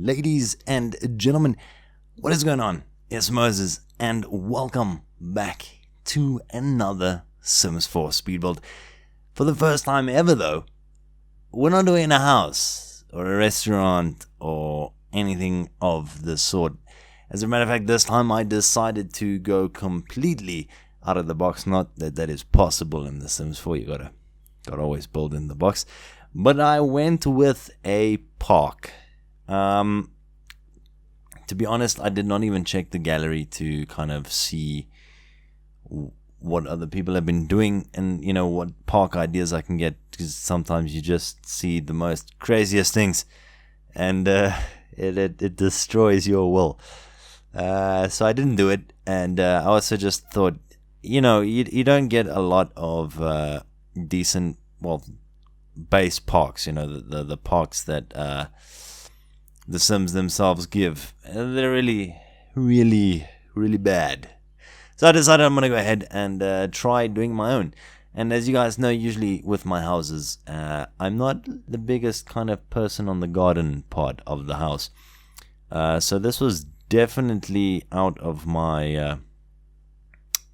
Ladies and gentlemen, what is going on? It's Moses, and welcome back to another Sims 4 speed build. For the first time ever though, we're not doing a house or a restaurant or anything of the sort. As a matter of fact, this time I decided to go completely out of the box. Not that that is possible in The Sims 4, you gotta always build in the box. But I went with a park. To be honest, I did not even check the gallery to kind of see what other people have been doing and, you know, what park ideas I can get, because sometimes you just see the most craziest things and it destroys your will. So I didn't do it, and I also just thought, you know, you don't get a lot of decent, well, base parks, you know, the parks that the Sims themselves give. They're really bad. So I decided I'm going to go ahead and try doing my own. And as you guys know, usually with my houses, I'm not the biggest kind of person on the garden part of the house. So this was definitely out of my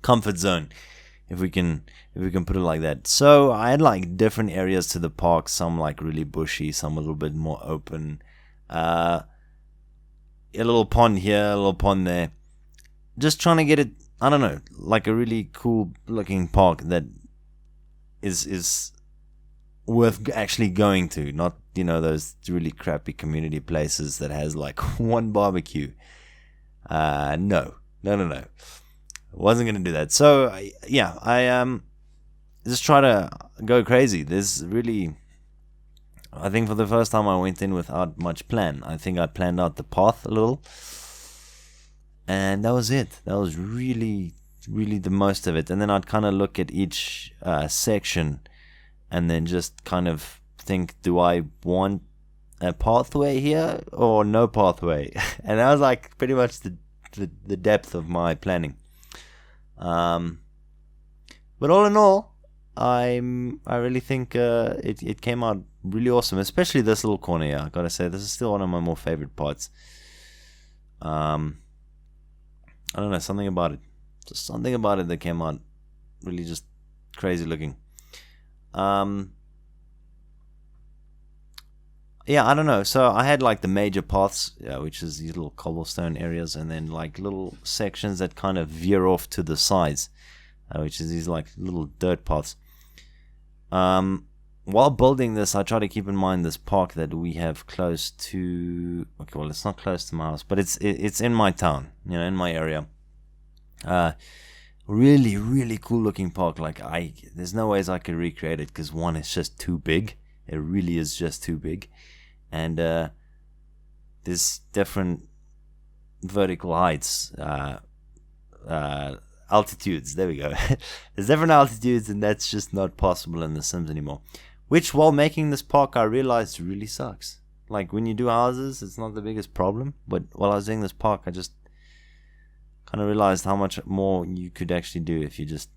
comfort zone, if we can put it like that. So I had like different areas to the park, some like really bushy, some a little bit more open. A little pond here, a little pond there. Just trying to get it, I don't know, like a really cool looking park that is worth actually going to. Not, you know, those really crappy community places that has like one barbecue. No. Wasn't gonna do that. So I just try to go crazy. There's really, I think for the first time I went in without much plan. I think I planned out the path a little, and that was it. That was really the most of it. And then I'd kind of look at each section and then just kind of think, do I want a pathway here or no pathway? And that was like pretty much the depth of my planning. But all in all, I really think it came out really awesome, especially this little corner here. I gotta say, this is still one of my more favorite parts. I don't know, something about it, just something about it that came out really just crazy looking. Yeah, I don't know. So I had like the major paths, which is these little cobblestone areas, and then like little sections that kind of veer off to the sides, which is these like little dirt paths. While building this, I try to keep in mind this park that we have close to. Okay, well, it's not close to my house, but it's in my town, you know, in my area. Really cool looking park. Like there's no ways I could recreate it, because one, it's just too big. It really is just too big. And there's different vertical heights, altitudes. There we go. There's different altitudes, and that's just not possible in The Sims anymore. Which, while making this park, I realized really sucks. Like, when you do houses, it's not the biggest problem. But while I was doing this park, I just kind of realized how much more you could actually do if you just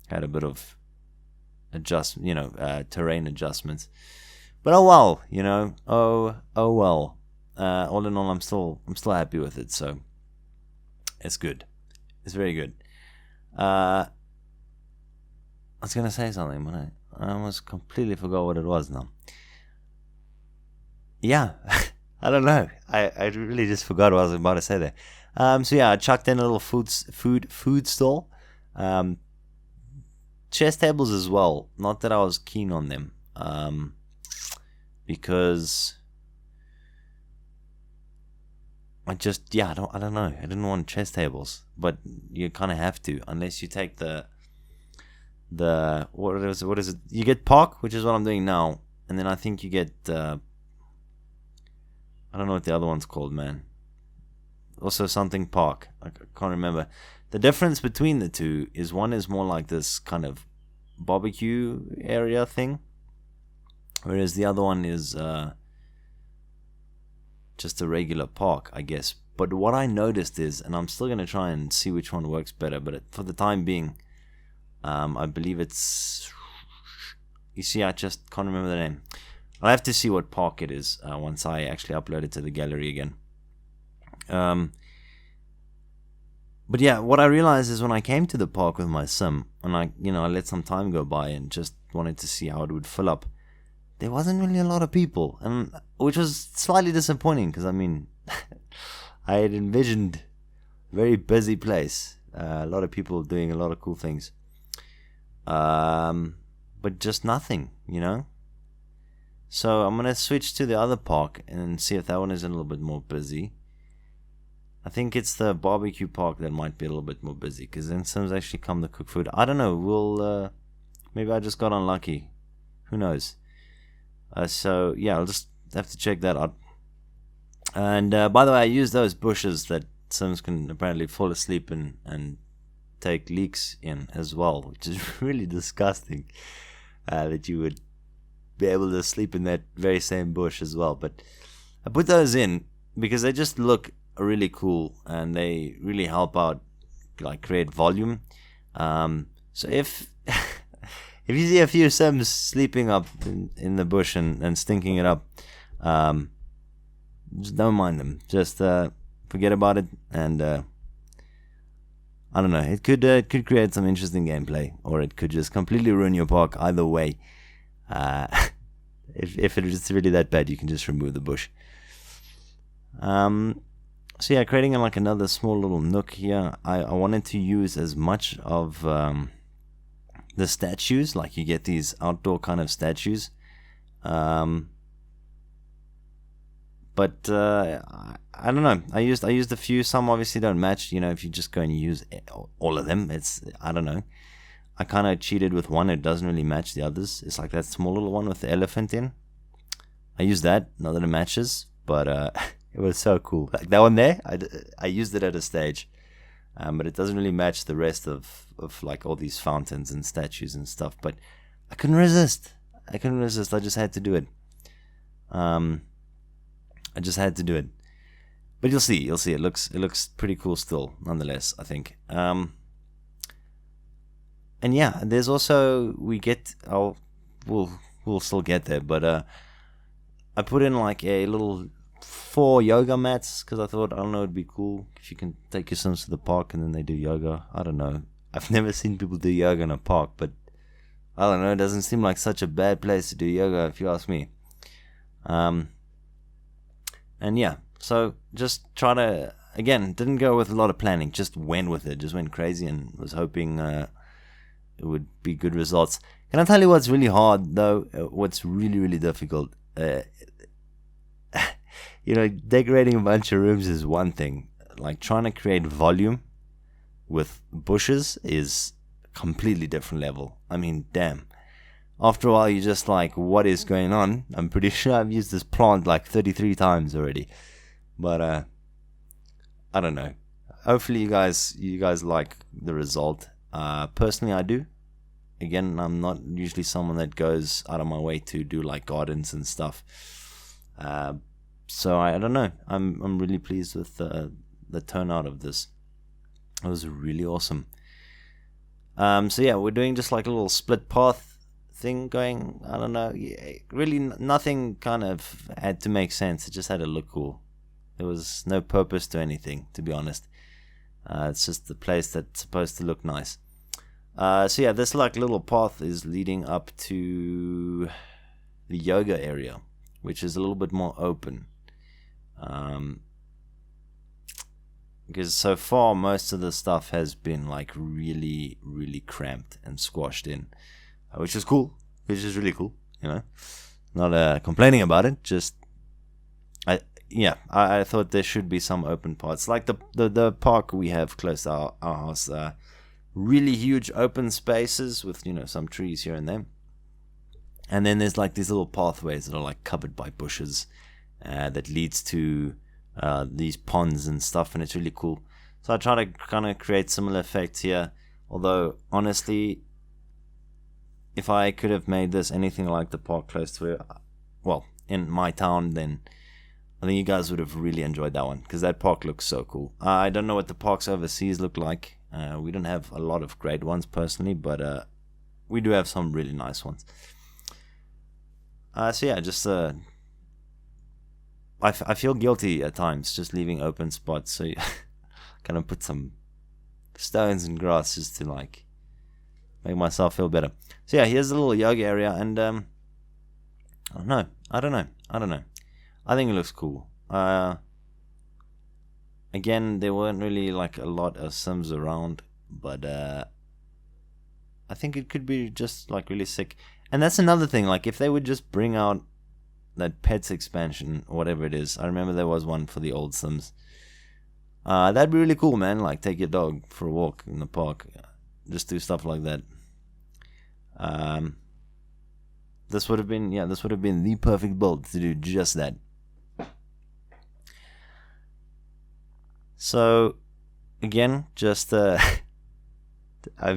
had a bit of terrain adjustments. But oh well, you know, oh well. All in all, I'm still happy with it. So it's good. It's very good. I was gonna say something, but I almost completely forgot what it was now. Yeah, I don't know. I really just forgot what I was about to say there. So yeah, I chucked in a little food stall. Chess tables as well. Not that I was keen on them. Because I don't know. I didn't want chess tables, but you kind of have to, unless you take the what is it? You get park, which is what I'm doing now, and then I think you get I don't know what the other one's called, man. Also something park. I can't remember. The difference between the two is one is more like this kind of barbecue area thing, whereas the other one is just a regular park, I guess. But what I noticed is, and I'm still going to try and see which one works better, but for the time being, I believe it's, you see, I just can't remember the name. I'll have to see what park it is once I actually upload it to the gallery again. But yeah, what I realized is when I came to the park with my sim, and I let some time go by and just wanted to see how it would fill up, there wasn't really a lot of people, and which was slightly disappointing because I mean, I had envisioned a very busy place, a lot of people doing a lot of cool things, but just nothing, So I'm gonna switch to the other park and see if that one is a little bit more busy. I think it's the barbecue park that might be a little bit more busy, because then Sims actually come to cook food. I don't know. Maybe I just got unlucky. Who knows? So yeah, I'll just have to check that out. And by the way, I use those bushes that Sims can apparently fall asleep in and take leaks in as well, which is really disgusting. That you would be able to sleep in that very same bush as well. But I put those in because they just look really cool and they really help out, like create volume. So if if you see a few Sims sleeping up in the bush and stinking it up, just don't mind them. Just forget about it, and I don't know. It could create some interesting gameplay, or it could just completely ruin your park. Either way, if it's really that bad, you can just remove the bush. So yeah, creating like another small little nook here. I wanted to use as much of the statues, like you get these outdoor kind of statues. But I don't know. I used a few. Some obviously don't match. If you just go and use all of them, I don't know. I kind of cheated with one. It doesn't really match the others. It's like that small little one with the elephant in. I used that. Not that it matches, but it was so cool. Like that one there, I used it at a stage, but it doesn't really match the rest of like all these fountains and statues and stuff. But I couldn't resist. I just had to do it. I just had to do it. But you'll see. It looks pretty cool still, nonetheless, I think. And yeah, there's also we'll still get there, but I put in like a little 4 yoga mats because I thought, I don't know, it'd be cool if you can take your Sims to the park and then they do yoga. I don't know. I've never seen people do yoga in a park, but I don't know. It doesn't seem like such a bad place to do yoga, if you ask me. And yeah, so just try to, again, didn't go with a lot of planning, just went with it, just went crazy and was hoping it would be good results. Can I tell you what's really hard though? What's really, really difficult? Decorating a bunch of rooms is one thing. Like trying to create volume with bushes is a completely different level. I mean, damn. After a while, you're just like, what is going on? I'm pretty sure I've used this plant like 33 times already. But, I don't know. Hopefully you guys like the result. Personally, I do. Again, I'm not usually someone that goes out of my way to do like gardens and stuff. So I don't know. I'm really pleased with the turnout of this. It was really awesome. So yeah, we're doing just like a little split path thing going. I don't know. Yeah, really, nothing kind of had to make sense. It just had to look cool. There was no purpose to anything, to be honest. It's just the place that's supposed to look nice. So yeah, this like little path is leading up to the yoga area, which is a little bit more open. Because so far most of the stuff has been like really, really cramped and squashed in, which is cool, which is really cool, not complaining about it, just I thought there should be some open parts, like the park we have close to our house, really huge open spaces with some trees here and there, and then there's like these little pathways that are like covered by bushes that leads to these ponds and stuff, and it's really cool. So I try to kind of create similar effects here, although honestly, if I could have made this anything like the park close to it, well, in my town, then I think you guys would have really enjoyed that one, because that park looks so cool. I don't know what the parks overseas look like. We don't have a lot of great ones personally, but we do have some really nice ones. So yeah, just I feel guilty at times just leaving open spots, so yeah, kind of put some stones and grass just to like make myself feel better. So yeah, here's the little yoga area, and I don't know. I think it looks cool. Again, there weren't really like a lot of Sims around, but I think it could be just like really sick. And that's another thing, like if they would just bring out that pets expansion or whatever it is. I remember there was one for the old Sims. That'd be really cool, man. Like take your dog for a walk in the park, just do stuff like that. This would have been the perfect build to do just that. So again, just I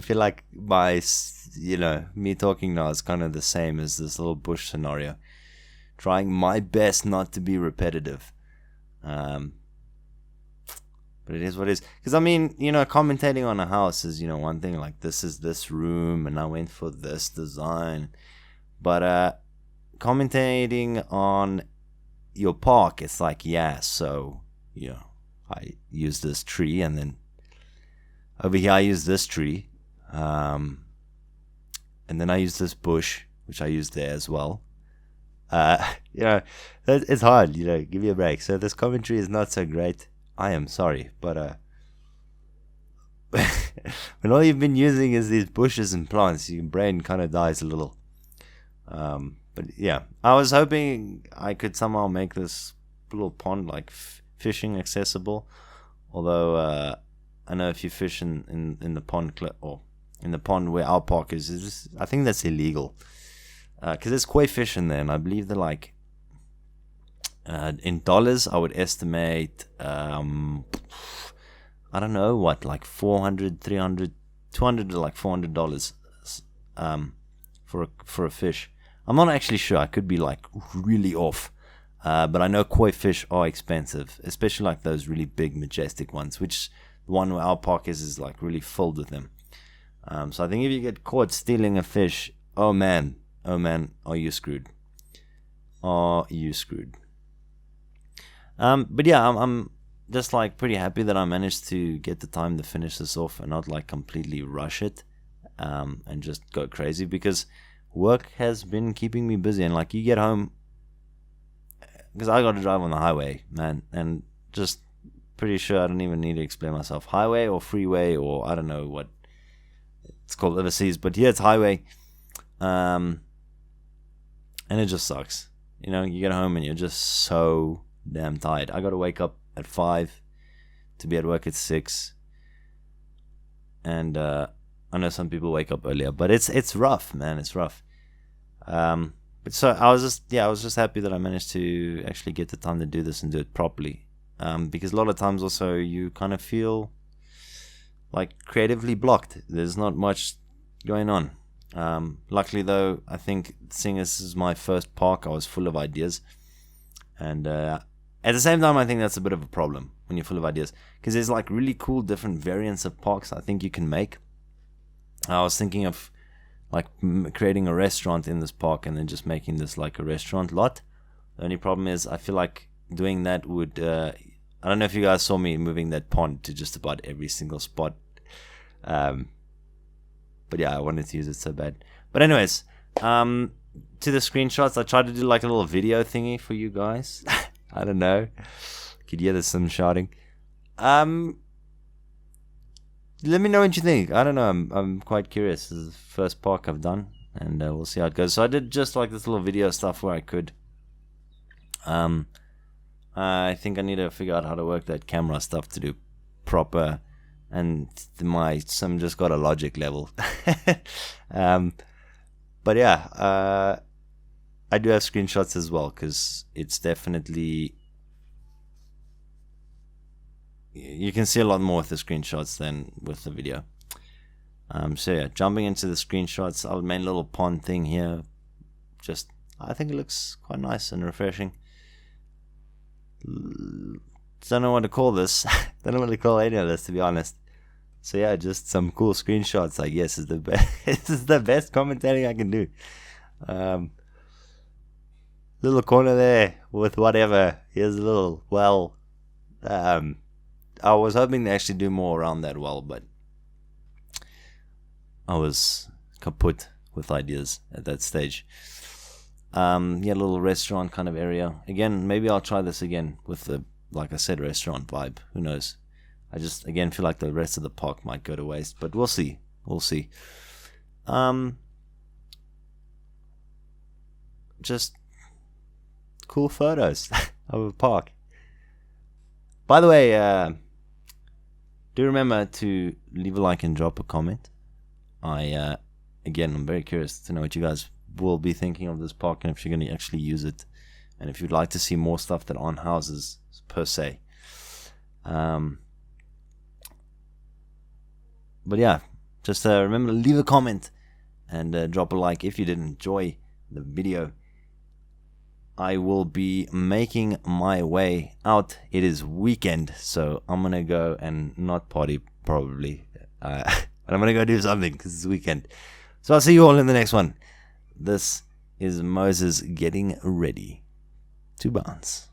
feel like me talking now is kind of the same as this little bush scenario. Trying my best not to be repetitive. But it is what it is. Because, I mean, commentating on a house is, one thing. Like, this is this room, and I went for this design. But commentating on your park, it's like, yeah, so, I use this tree, and then over here I use this tree. And then I use this bush, which I use there as well. It's hard, give me a break. So this commentary is not so great. I am sorry, but when all you've been using is these bushes and plants, your brain kind of dies a little. But yeah, I was hoping I could somehow make this little pond like fishing accessible. Although I know if you fish in the pond or in the pond where our park is, I think that's illegal. Because there's koi fish in there, and I believe they're like in dollars. I would estimate I don't know what, like $400, $300, $200 to like $400 for a fish. I'm not actually sure. I could be like really off, but I know koi fish are expensive, especially like those really big majestic ones, which the one where our park is like really filled with them. So I think if you get caught stealing a fish, oh man, are you screwed? But yeah, I'm just like pretty happy that I managed to get the time to finish this off and not like completely rush it, and just go crazy, because work has been keeping me busy. And like you get home, because I got to drive on the highway, man, and just pretty sure I don't even need to explain myself. Highway or freeway, or I don't know what it's called overseas, but here it's highway. And it just sucks. You get home and you're just so damn tired. I got to wake up at 5 to be at work at 6. And I know some people wake up earlier, but it's rough, man. It's rough. But so I was just happy that I managed to actually get the time to do this and do it properly. Because a lot of times also you kind of feel like creatively blocked. There's not much going on. Luckily though, I think seeing as this is my first park, I was full of ideas, and at the same time I think that's a bit of a problem when you're full of ideas, because there's like really cool different variants of parks I think you can make. I was thinking of like creating a restaurant in this park and then just making this like a restaurant lot. The only problem is I feel like doing that would I don't know if you guys saw me moving that pond to just about every single spot. But yeah, I wanted to use it so bad. But anyways, to the screenshots, I tried to do like a little video thingy for you guys. I don't know. Could hear the Sims shouting. Let me know what you think. I don't know. I'm quite curious. This is the first park I've done, and we'll see how it goes. So I did just like this little video stuff where I could. I think I need to figure out how to work that camera stuff to do proper. And my Sim just got a logic level. But yeah, I do have screenshots as well, because it's definitely, you can see a lot more with the screenshots than with the video. So yeah, jumping into the screenshots, our main little pond thing here, just I think it looks quite nice and refreshing. Don't know what to call this. Don't know what to call any of this, to be honest. So yeah, just some cool screenshots, I guess, is the best. This is the best commentating I can do. little corner there with whatever. Here's a little well. I was hoping to actually do more around that well, but I was kaput with ideas at that stage. Yeah, a little restaurant kind of area. Again, maybe I'll try this again with the, like I said, restaurant vibe. Who knows? I just, again, feel like the rest of the park might go to waste, but we'll see. We'll see. Just cool photos of a park. By the way, do remember to leave a like and drop a comment. Again, I'm very curious to know what you guys will be thinking of this park and if you're going to actually use it, and if you'd like to see more stuff that aren't houses per se. But yeah, just remember to leave a comment and drop a like if you did enjoy the video. I will be making my way out. It is weekend, so I'm gonna go and not party probably, but I'm gonna go do something because it's weekend. So I'll see you all in the next one. This is Moses getting ready to bounce.